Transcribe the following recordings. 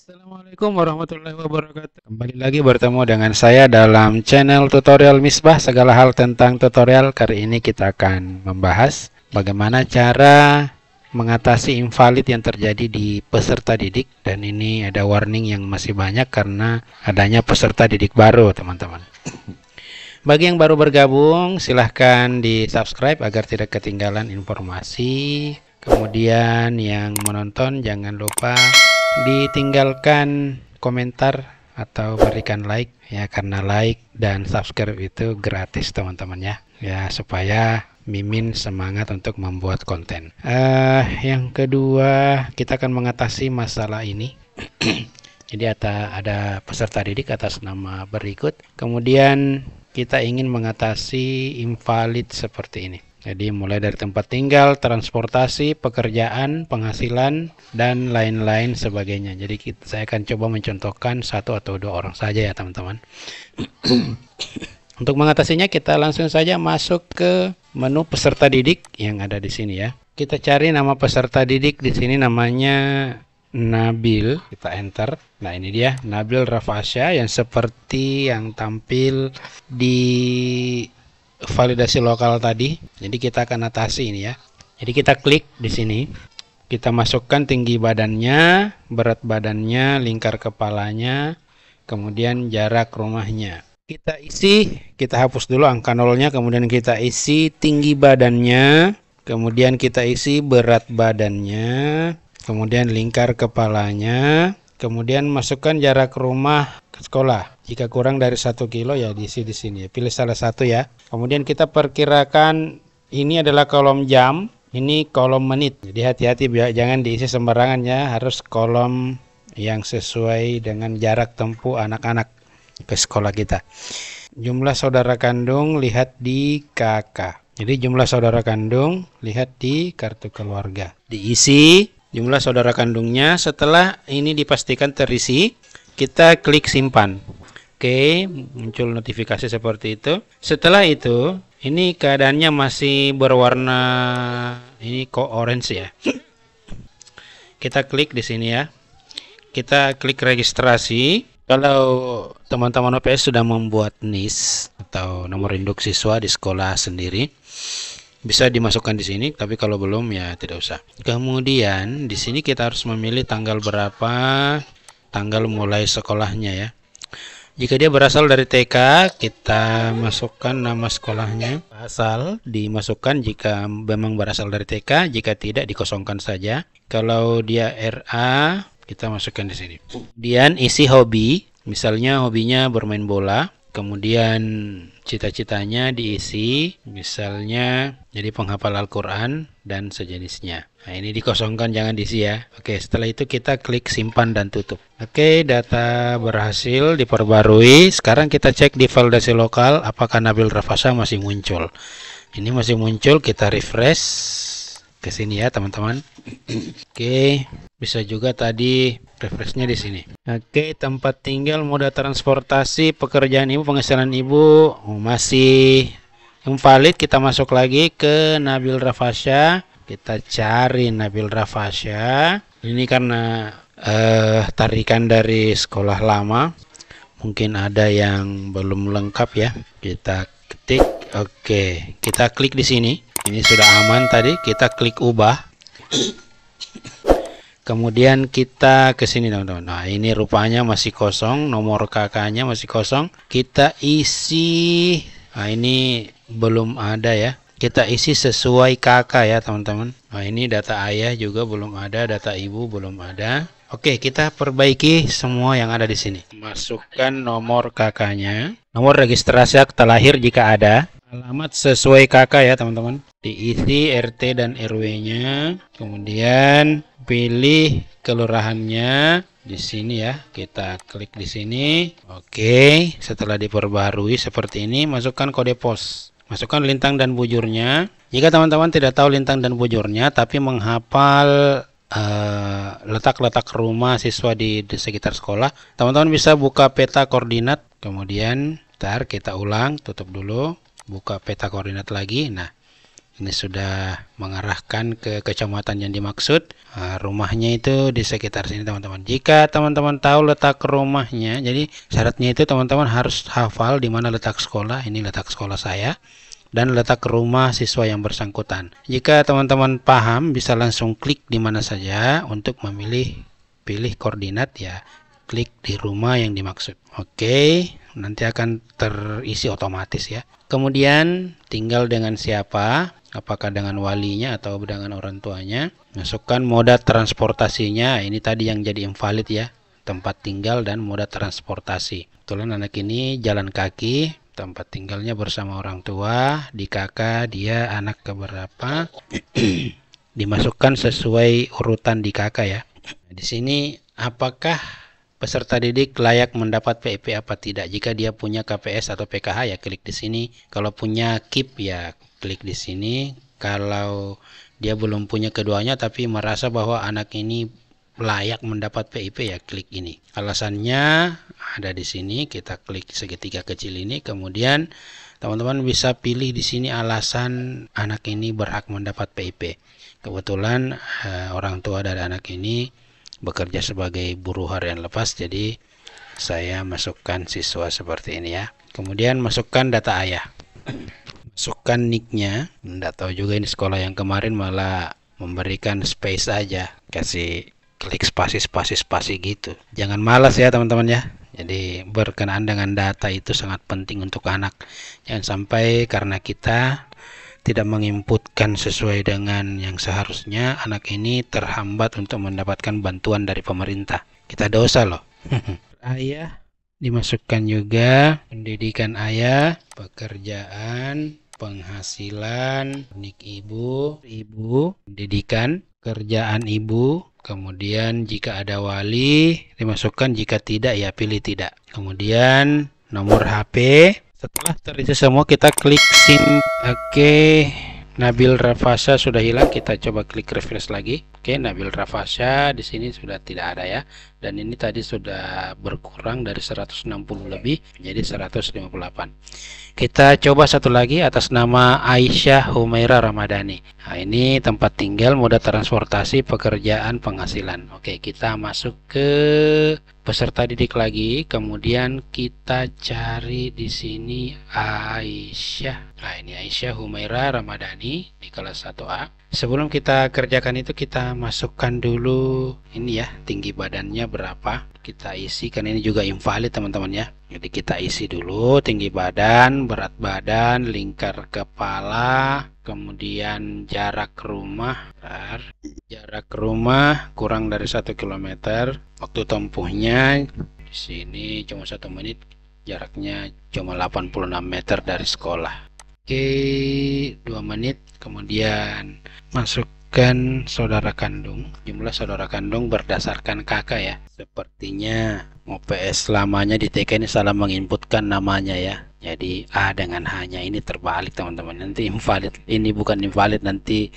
Assalamualaikum warahmatullahi wabarakatuh. Kembali lagi bertemu dengan saya dalam channel tutorial Misbah, segala hal tentang tutorial. Kali ini kita akan membahas bagaimana cara mengatasi invalid yang terjadi di peserta didik. Dan ini ada warning yang masih banyak karena adanya peserta didik baru, teman-teman. Bagi yang baru bergabung, silahkan di subscribe agar tidak ketinggalan informasi. Kemudian yang menonton jangan lupa ditinggalkan komentar atau berikan like ya, karena like dan subscribe itu gratis, teman-teman ya, supaya Mimin semangat untuk membuat konten. Yang kedua, kita akan mengatasi masalah ini. Jadi ada peserta didik atas nama berikut, kemudian kita ingin mengatasi invalid seperti ini. Jadi mulai dari tempat tinggal, transportasi, pekerjaan, penghasilan, dan lain-lain sebagainya. Jadi saya akan coba mencontohkan satu atau dua orang saja ya, teman-teman. Untuk mengatasinya kita langsung saja masuk ke menu peserta didik yang ada di sini ya. Kita cari nama peserta didik di sini, namanya Nabil. Kita enter. Nah, ini dia Nabil Rafasya yang seperti yang tampil di validasi lokal tadi. Jadi kita akan atasi ini ya. Jadi kita klik di sini, kita masukkan tinggi badannya, berat badannya, lingkar kepalanya, kemudian jarak rumahnya. Kita isi, kita hapus dulu angka nolnya, kemudian kita isi tinggi badannya, kemudian kita isi berat badannya, kemudian lingkar kepalanya, kemudian masukkan jarak rumah ke sekolah. Jika kurang dari 1 kilo ya diisi di sini. Pilih salah satu ya. Kemudian kita perkirakan, ini adalah kolom jam, ini kolom menit. Jadi hati-hati jangan diisi sembarangan ya, harus kolom yang sesuai dengan jarak tempuh anak-anak ke sekolah kita. Jumlah saudara kandung lihat di KK. Jadi jumlah saudara kandung lihat di kartu keluarga. Diisi jumlah saudara kandungnya. Setelah ini dipastikan terisi, kita klik simpan. Oke, muncul notifikasi seperti itu. Setelah itu, ini keadaannya masih berwarna ini kok orange ya. Kita klik di sini ya. Kita klik registrasi. Kalau teman-teman OPS sudah membuat NIS atau nomor induk siswa di sekolah sendiri, bisa dimasukkan di sini, tapi kalau belum ya tidak usah. Kemudian di sini kita harus memilih tanggal berapa, tanggal mulai sekolahnya ya. Jika dia berasal dari TK, kita masukkan nama sekolahnya. Asal dimasukkan jika memang berasal dari TK, jika tidak dikosongkan saja. Kalau dia RA, kita masukkan di sini. Kemudian isi hobi, misalnya hobinya bermain bola. Kemudian cita-citanya diisi, misalnya jadi penghafal Al-Quran dan sejenisnya. Nah, ini dikosongkan, jangan diisi ya. Oke, setelah itu kita klik simpan dan tutup. Oke, data berhasil diperbarui. Sekarang kita cek di validasi lokal apakah Nabil Rafasya masih muncul. Ini masih muncul, kita refresh ke sini ya, teman-teman. Oke, bisa juga tadi refreshnya di sini. Oke, tempat tinggal, moda transportasi, pekerjaan ibu, penghasilan ibu masih invalid. Kita masuk lagi ke Nabil Rafasya. Kita cari Nabil Rafasya. Ini karena tarikan dari sekolah lama, mungkin ada yang belum lengkap ya. Kita ketik. Oke, kita klik di sini. Ini sudah aman tadi. Kita klik ubah. Kemudian kita ke sini, teman-teman. Nah, ini rupanya masih kosong, nomor kakaknya masih kosong. Kita isi. Nah, ini belum ada ya. Kita isi sesuai kakak ya, teman-teman. Nah, ini data ayah juga belum ada, data ibu belum ada. Oke, kita perbaiki semua yang ada di sini. Masukkan nomor kakaknya, nomor registrasi akta lahir jika ada, alamat sesuai kakak ya, teman-teman. Diisi RT dan RW-nya. Kemudian pilih kelurahannya di sini ya. Kita klik di sini. Oke, setelah diperbarui seperti ini, masukkan kode pos. Masukkan lintang dan bujurnya. Jika teman-teman tidak tahu lintang dan bujurnya, tapi menghafal letak-letak rumah siswa di sekitar sekolah, teman-teman bisa buka peta koordinat. Kemudian, ntar kita ulang, tutup dulu, buka peta koordinat lagi. Nah, Ini sudah mengarahkan ke kecamatan yang dimaksud. Rumahnya itu di sekitar sini teman-teman. Jika teman-teman tahu letak rumahnya, jadi syaratnya itu teman-teman harus hafal di mana letak sekolah. Ini letak sekolah saya dan letak rumah siswa yang bersangkutan. Jika teman-teman paham, bisa langsung klik di mana saja untuk pilih koordinat ya. Klik di rumah yang dimaksud. Oke, nanti akan terisi otomatis ya. Kemudian tinggal dengan siapa, apakah dengan walinya atau dengan orang tuanya. Masukkan moda transportasinya. Ini tadi yang jadi invalid ya, tempat tinggal dan moda transportasi. Kebetulan anak ini jalan kaki, tempat tinggalnya bersama orang tua. Di kakak dia anak keberapa? Dimasukkan sesuai urutan di kakak ya. Di sini apakah peserta didik layak mendapat PIP apa tidak? Jika dia punya KPS atau PKH ya klik di sini. Kalau punya KIP ya klik di sini. Kalau dia belum punya keduanya tapi merasa bahwa anak ini layak mendapat PIP ya klik ini. Alasannya ada di sini. Kita klik segitiga kecil ini. Kemudian teman-teman bisa pilih di sini alasan anak ini berhak mendapat PIP. Kebetulan orang tua dari anak ini bekerja sebagai buruh harian lepas, jadi saya masukkan siswa seperti ini ya. Kemudian masukkan data ayah, masukkan nicknya. Nggak tahu juga ini sekolah yang kemarin malah memberikan space aja, kasih klik spasi gitu. Jangan malas ya teman-teman ya. Jadi berkenaan dengan data itu sangat penting untuk anak. Jangan sampai karena kita tidak menginputkan sesuai dengan yang seharusnya, anak ini terhambat untuk mendapatkan bantuan dari pemerintah. Kita dosa loh. Ayah dimasukkan juga, pendidikan ayah, pekerjaan, penghasilan, nik ibu, pendidikan, kerjaan ibu. Kemudian jika ada wali dimasukkan, jika tidak ya pilih tidak. Kemudian nomor HP. Setelah terisi semua kita klik sim. Oke, Nabil Rafasa sudah hilang. Kita coba klik refresh lagi. Oke, Nabil Rafasa di sini sudah tidak ada ya. Dan ini tadi sudah berkurang dari 160 lebih menjadi 158. Kita coba satu lagi atas nama Aisyah Humaira Ramadhani. Nah, ini tempat tinggal, moda transportasi, pekerjaan, penghasilan. Oke, kita masuk ke peserta didik lagi. Kemudian kita cari di sini Aisyah. Nah, ini Aisyah Humaira Ramadhani di kelas 1A. Sebelum kita kerjakan itu kita masukkan dulu ini ya, tinggi badannya berapa. Kita isi, kan ini juga invalid teman-teman ya. Jadi kita isi dulu tinggi badan, berat badan, lingkar kepala, kemudian jarak rumah. Jarak rumah kurang dari 1 km. Waktu tempuhnya di sini cuma 1 menit. Jaraknya cuma 86 meter dari sekolah. Oke, 2 menit. Kemudian masukkan saudara kandung. Jumlah saudara kandung berdasarkan kakak ya. Sepertinya OPS lamanya di TK ini salah menginputkan namanya ya. Jadi A dengan H-nya ini terbalik teman-teman. Nanti invalid. Ini bukan invalid, nanti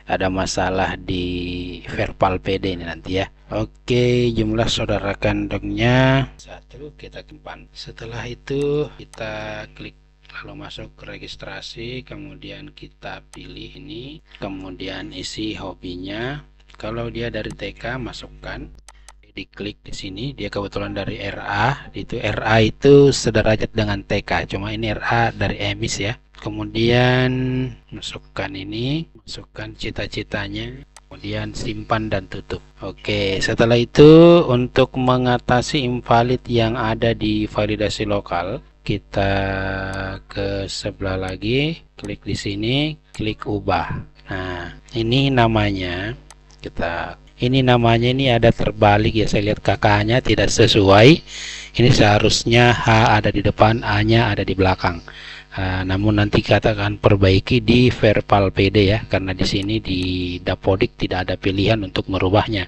ada masalah di verbal PD ini nanti ya. Oke, jumlah saudara kandungnya 1, kita kempan. Setelah itu kita klik lalu masuk ke registrasi, kemudian kita pilih ini, kemudian isi hobinya. Kalau dia dari TK masukkan, diklik di sini. Dia kebetulan dari RA, itu RA itu sederajat dengan TK, cuma ini RA dari EMIS ya. Kemudian masukkan ini, masukkan cita-citanya, kemudian simpan dan tutup. Oke, setelah itu untuk mengatasi invalid yang ada di validasi lokal, kita ke sebelah lagi, klik di sini, klik ubah. Nah, ini namanya ini ada terbalik ya. Saya lihat kakaknya tidak sesuai. Ini seharusnya H ada di depan, A-nya ada di belakang. Namun nanti kita akan perbaiki di verbal PD ya, karena di sini di Dapodik tidak ada pilihan untuk merubahnya.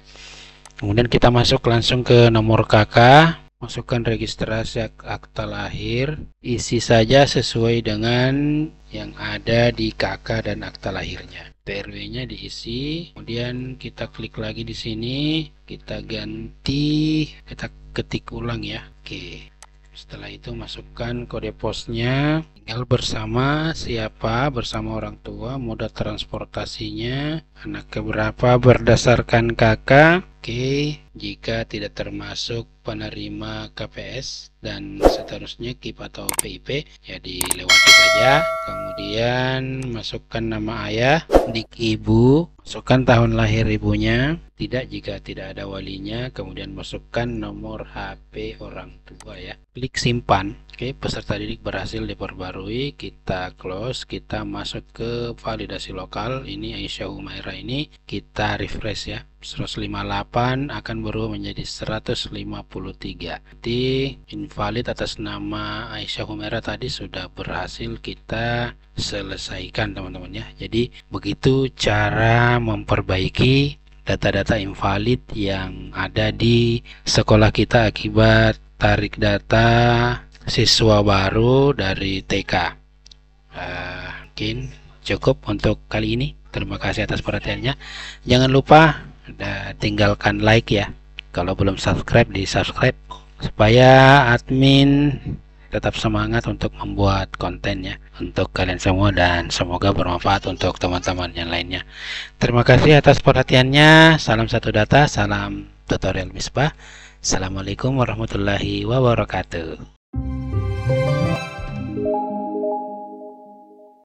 Kemudian kita masuk langsung ke nomor kakak. Masukkan registrasi akta lahir, isi saja sesuai dengan yang ada di KK dan akta lahirnya. TRW-nya diisi, kemudian kita klik lagi di sini, kita ganti, kita ketik ulang ya. Oke. Setelah itu masukkan kode posnya, tinggal bersama siapa, bersama orang tua, moda transportasinya, anak keberapa berdasarkan kakak. Oke, jika tidak termasuk penerima KPS dan seterusnya KIP atau PIP ya dilewati saja. Kemudian masukkan nama ayah, nik ibu, masukkan tahun lahir ibunya, tidak jika tidak ada walinya. Kemudian masukkan nomor HP orang tua ya, klik simpan. Oke, peserta didik berhasil diperbarui. Kita close, kita masuk ke validasi lokal. Ini Aisyah Humaira, ini kita refresh ya, 158 akan berubah menjadi 153. Jadi invalid atas nama Aisyah Humaira tadi sudah berhasil kita selesaikan teman-teman ya. Jadi begitu cara memperbaiki data-data invalid yang ada di sekolah kita akibat tarik data siswa baru dari TK. Mungkin cukup untuk kali ini. Terima kasih atas perhatiannya. Jangan lupa tinggalkan like ya. Kalau belum subscribe, di subscribe supaya admin tetap semangat untuk membuat konten ya untuk kalian semua, dan semoga bermanfaat untuk teman-teman yang lainnya. Terima kasih atas perhatiannya. Salam satu data, salam tutorial Misbah. Assalamualaikum warahmatullahi wabarakatuh.